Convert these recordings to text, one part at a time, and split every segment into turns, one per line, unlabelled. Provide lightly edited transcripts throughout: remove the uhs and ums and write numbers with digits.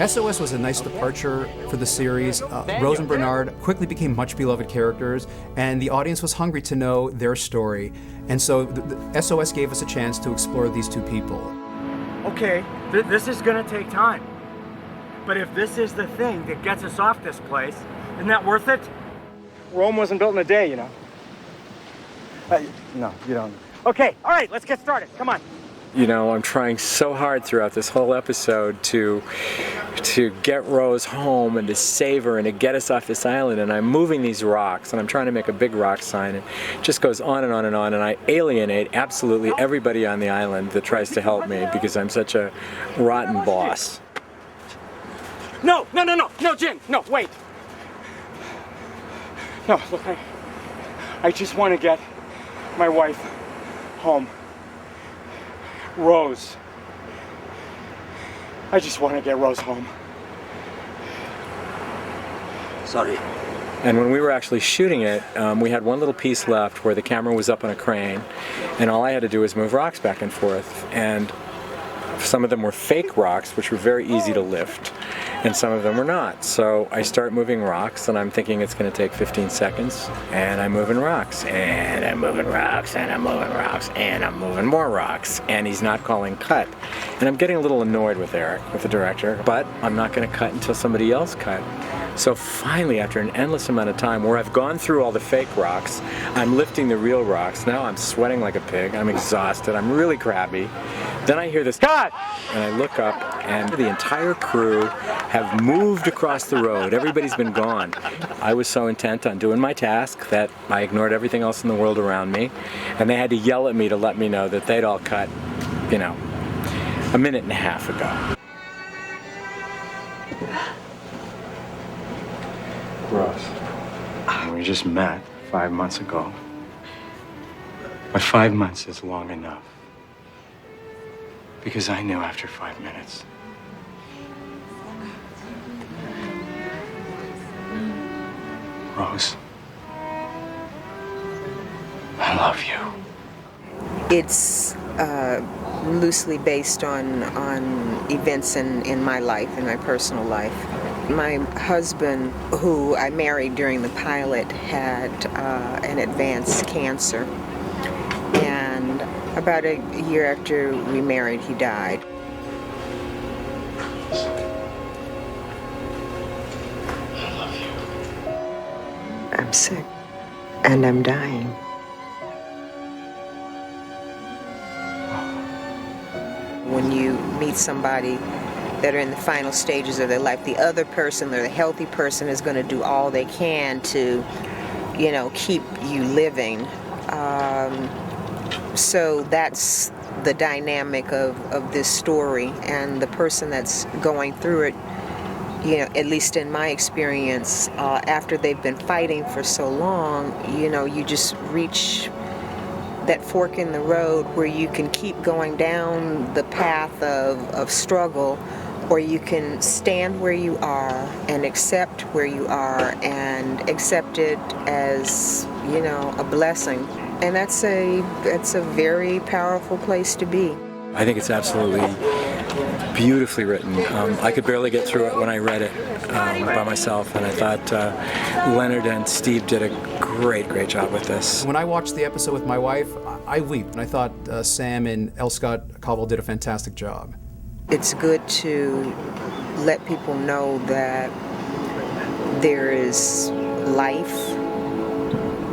S.O.S. was a nice departure for the series. Rose and Bernard quickly became much beloved characters, and the audience was hungry to know their story. And so the S.O.S. gave us a chance to explore these two people.
Okay, this is gonna take time. But if this is the thing that gets us off this place, isn't that worth it? Rome wasn't built in a day, you know. No, you don't. Okay, all right, let's get started. Come on.
You know, I'm trying so hard throughout this whole episode to get Rose home and to save her and to get us off this island, and I'm moving these rocks and I'm trying to make a big rock sign, and it just goes on and on and on, and I alienate absolutely everybody on the island that tries to help me because I'm such a rotten boss.
No, Jen, no, wait. No, look, I just want to get my wife home. Rose. I just want to get Rose home.
Sorry.
And when we were actually shooting it, we had one little piece left where the camera was up on a crane, and all I had to do was move rocks back and forth. And some of them were fake rocks, which were very easy to lift, and some of them were not. So I start moving rocks, and I'm thinking it's going to take 15 seconds, and I'm moving rocks, and I'm moving rocks, and I'm moving rocks, and I'm moving more rocks, and he's not calling cut. And I'm getting a little annoyed with Eric, with the director, but I'm not going to cut until somebody else cut. So finally, after an endless amount of time where I've gone through all the fake rocks, I'm lifting the real rocks. Now I'm sweating like a pig, I'm exhausted, I'm really crabby. Then I hear this, "Cut!" And I look up, and the entire crew have moved across the road. Everybody's been gone. I was so intent on doing my task that I ignored everything else in the world around me, and they had to yell at me to let me know that they'd all cut, you know, a minute and a half ago.
Rose, we just met 5 months ago. But 5 months is long enough. Because I knew after 5 minutes. Rose, I love you.
It's loosely based on events in my life, in my personal life. My husband, who I married during the pilot, had an advanced cancer. And about a year after we married, he died.
I love you.
I'm sick, and I'm dying. When you meet somebody that are in the final stages of their life, the other person, or the healthy person, is going to do all they can to, you know, keep you living. So that's the dynamic of this story, and the person that's going through it, you know, at least in my experience, after they've been fighting for so long, you know, you just reach that fork in the road where you can keep going down the path of struggle, or you can stand where you are and accept where you are and accept it as, you know, a blessing. And that's a very powerful place to be.
I think it's absolutely beautifully written. I could barely get through it when I read it by myself, and I thought Leonard and Steve did a great job with this.
When I watched the episode with my wife, I wept, and I thought Sam and L. Scott Caldwell did a fantastic job.
It's good to let people know that there is life,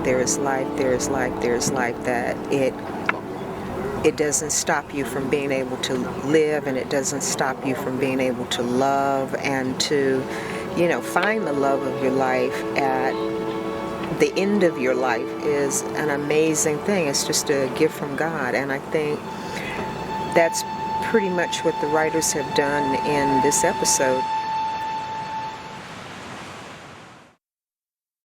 there is life, there is life, there is life, that it doesn't stop you from being able to live, and it doesn't stop you from being able to love and to, you know, find the love of your life at the end of your life is an amazing thing. It's just a gift from God, and I think that's pretty much what the writers have done in this episode.